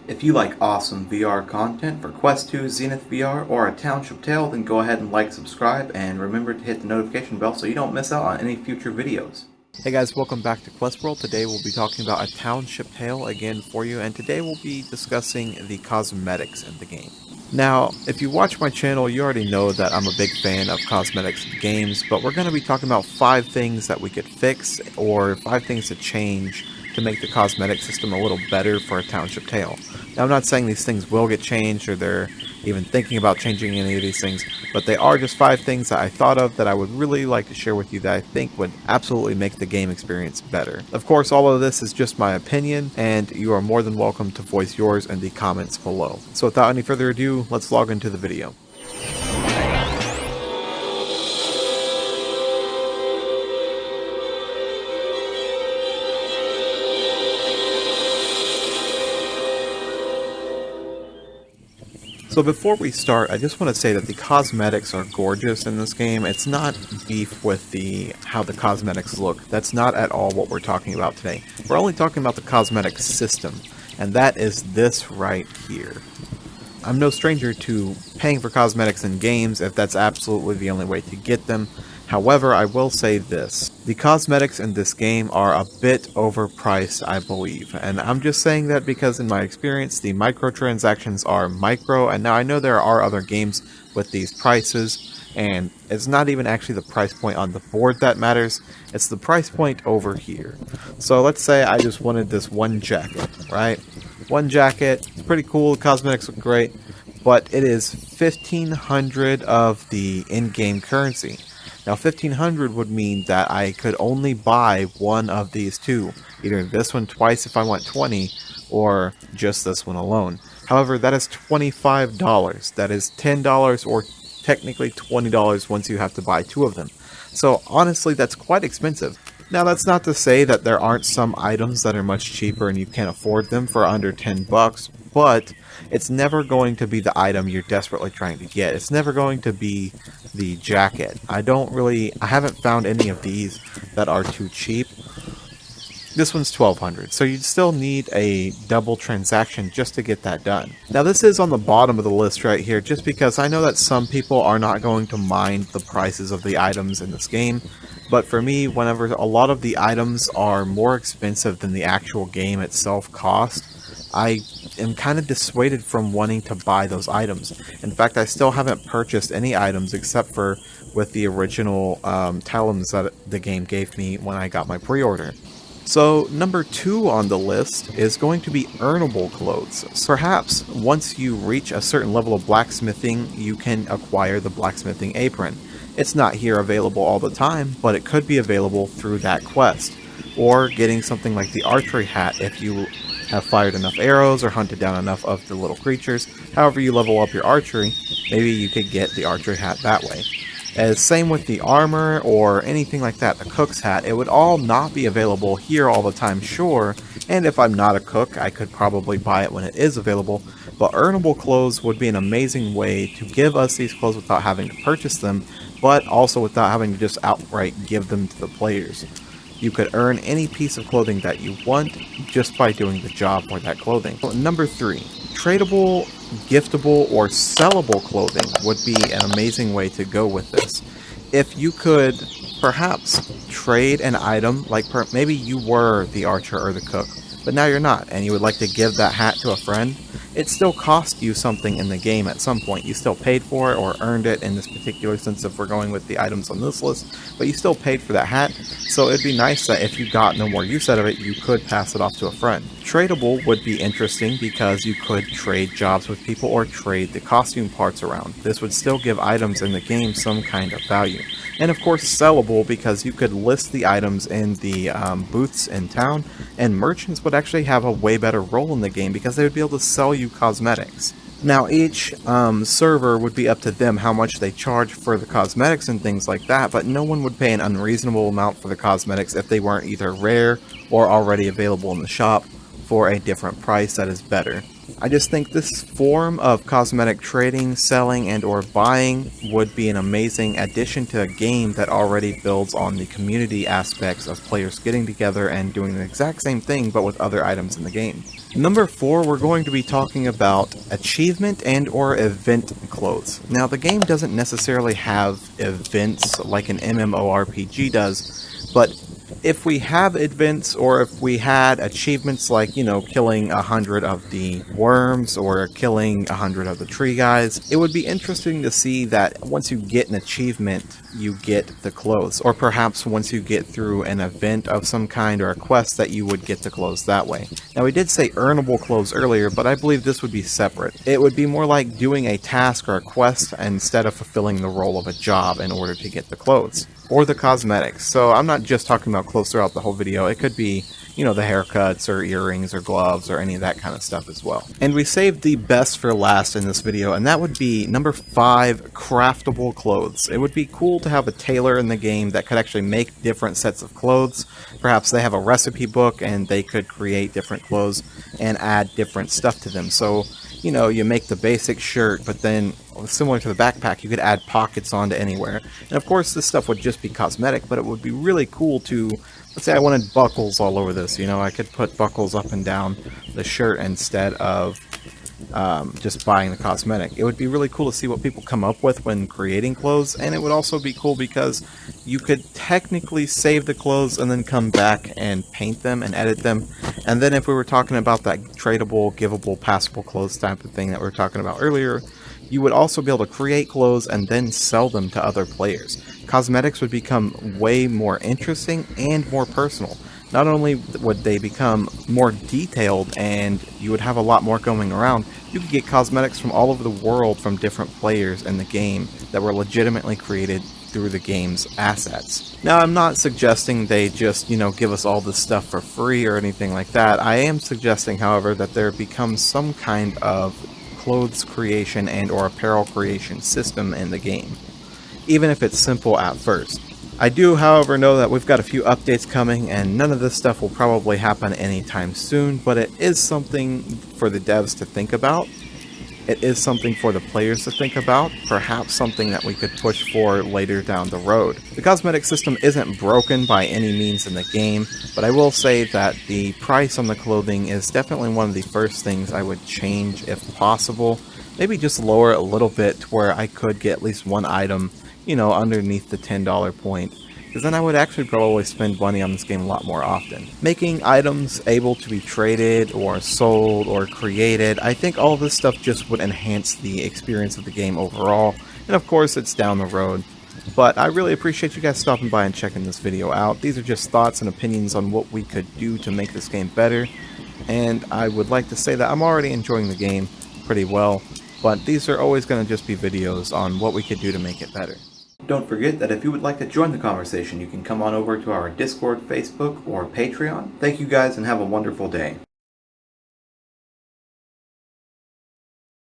If you like awesome VR content for Quest 2, Zenith VR, or A Township Tale, then go ahead and like, subscribe, and remember to hit the notification bell so you don't miss out on any future videos. Hey guys, welcome back to Quest World. Today we'll be talking about A Township Tale again for you, and today we'll be discussing the cosmetics in the game. Now, if you watch my channel, you already know that I'm a big fan of cosmetics in games, but we're going to be talking about 5 things that we could fix, or 5 things to change to make the cosmetic system a little better for A Township Tale. Now, I'm not saying these things will get changed, or they're even thinking about changing any of these things, but they are just 5 things that I thought of that I would really like to share with you that I think would absolutely make the game experience better. Of course, all of this is just my opinion, and you are more than welcome to voice yours in the comments below. So without any further ado, let's log into the video. So before we start, I just want to say that the cosmetics are gorgeous in this game. It's not beef with how the cosmetics look. That's not at all what we're talking about today. We're only talking about the cosmetic system, and that is this right here. I'm no stranger to paying for cosmetics in games if that's absolutely the only way to get them. However, I will say this. The cosmetics in this game are a bit overpriced, I believe. And I'm just saying that because in my experience, the microtransactions are micro. And now I know there are other games with these prices. And it's not even actually the price point on the board that matters. It's the price point over here. So let's say I just wanted this one jacket, right? One jacket. It's pretty cool. The cosmetics look great. But it is 1,500 of the in-game currency. Now 1,500 would mean that I could only buy one of these two, either this one twice if I want 20, or just this one alone. However, that is $25. That is $10 or technically $20 once you have to buy 2 of them. So honestly, that's quite expensive. Now that's not to say that there aren't some items that are much cheaper and you can't afford them for under 10 bucks, but it's never going to be the item you're desperately trying to get. It's never going to be the jacket. I haven't found any of these that are too cheap. This one's 1,200, so you'd still need a double transaction just to get that done. Now this is on the bottom of the list right here, just because I know that some people are not going to mind the prices of the items in this game. But for me, whenever a lot of the items are more expensive than the actual game itself cost, I am kind of dissuaded from wanting to buy those items. In fact, I still haven't purchased any items except for with the original talons that the game gave me when I got my pre-order. So number 2 on the list is going to be Earnable Clothes. Perhaps once you reach a certain level of blacksmithing, you can acquire the blacksmithing apron. It's not here available all the time, but it could be available through that quest. Or getting something like the archery hat if you have fired enough arrows or hunted down enough of the little creatures. However you level up your archery, maybe you could get the archery hat that way. As same with the armor or anything like that, the cook's hat, it would all not be available here all the time, sure, and if I'm not a cook, I could probably buy it when it is available, but Earnable Clothes would be an amazing way to give us these clothes without having to purchase them, but also without having to just outright give them to the players. You could earn any piece of clothing that you want just by doing the job for that clothing. Number 3, tradable, giftable, or sellable clothing would be an amazing way to go with this. If you could perhaps trade an item, like maybe you were the archer or the cook, but now you're not, and you would like to give that hat to a friend, it still cost you something in the game at some point. You still paid for it or earned it in this particular sense if we're going with the items on this list, but you still paid for that hat, so it'd be nice that if you got no more use out of it, you could pass it off to a friend. Tradable would be interesting because you could trade jobs with people or trade the costume parts around. This would still give items in the game some kind of value. And of course sellable, because you could list the items in the booths in town, and merchants would actually have a way better role in the game because they would be able to sell you cosmetics. Now each server would be up to them how much they charge for the cosmetics and things like that, but no one would pay an unreasonable amount for the cosmetics if they weren't either rare or already available in the shop for a different price that is better. I just think this form of cosmetic trading, selling, and or buying would be an amazing addition to a game that already builds on the community aspects of players getting together and doing the exact same thing but with other items in the game. Number 4, we're going to be talking about achievement and or event clothes. Now, the game doesn't necessarily have events like an MMORPG does, but if we have events or if we had achievements like, you know, killing 100 of the worms or killing 100 of the tree guys, it would be interesting to see that once you get an achievement, you get the clothes. Or perhaps once you get through an event of some kind or a quest that you would get the clothes that way. Now, we did say earnable clothes earlier, but I believe this would be separate. It would be more like doing a task or a quest instead of fulfilling the role of a job in order to get the clothes. Or the cosmetics. So I'm not just talking about clothes throughout the whole video. It could be, you know, the haircuts or earrings or gloves or any of that kind of stuff as well. And we saved the best for last in this video, and that would be number 5, craftable clothes. It would be cool to have a tailor in the game that could actually make different sets of clothes. Perhaps they have a recipe book and they could create different clothes and add different stuff to them. So, you know, you make the basic shirt, but then similar to the backpack, you could add pockets onto anywhere. And of course, this stuff would just be cosmetic, but it would be really cool to, let's say I wanted buckles all over this, you know, I could put buckles up and down the shirt instead of just buying the cosmetic. It would be really cool to see what people come up with when creating clothes, and it would also be cool because you could technically save the clothes and then come back and paint them and edit them. And then if we were talking about that tradable, giveable, passable clothes type of thing that we were talking about earlier, you would also be able to create clothes and then sell them to other players. Cosmetics would become way more interesting and more personal. Not only would they become more detailed and you would have a lot more going around, you could get cosmetics from all over the world from different players in the game that were legitimately created through the game's assets. Now, I'm not suggesting they just, you know, give us all this stuff for free or anything like that. I am suggesting, however, that there becomes some kind of clothes creation and or apparel creation system in the game, even if it's simple at first. I do, however, know that we've got a few updates coming, and none of this stuff will probably happen anytime soon, but it is something for the devs to think about. It is something for the players to think about, perhaps something that we could push for later down the road. The cosmetic system isn't broken by any means in the game, but I will say that the price on the clothing is definitely one of the first things I would change if possible. Maybe just lower it a little bit to where I could get at least one item, you know, underneath the $10 point, because then I would actually probably spend money on this game a lot more often. Making items able to be traded or sold or created, I think all this stuff just would enhance the experience of the game overall, and of course it's down the road. But I really appreciate you guys stopping by and checking this video out. These are just thoughts and opinions on what we could do to make this game better, and I would like to say that I'm already enjoying the game pretty well, but these are always going to just be videos on what we could do to make it better. Don't forget that if you would like to join the conversation, you can come on over to our Discord, Facebook, or Patreon. Thank you guys and have a wonderful day.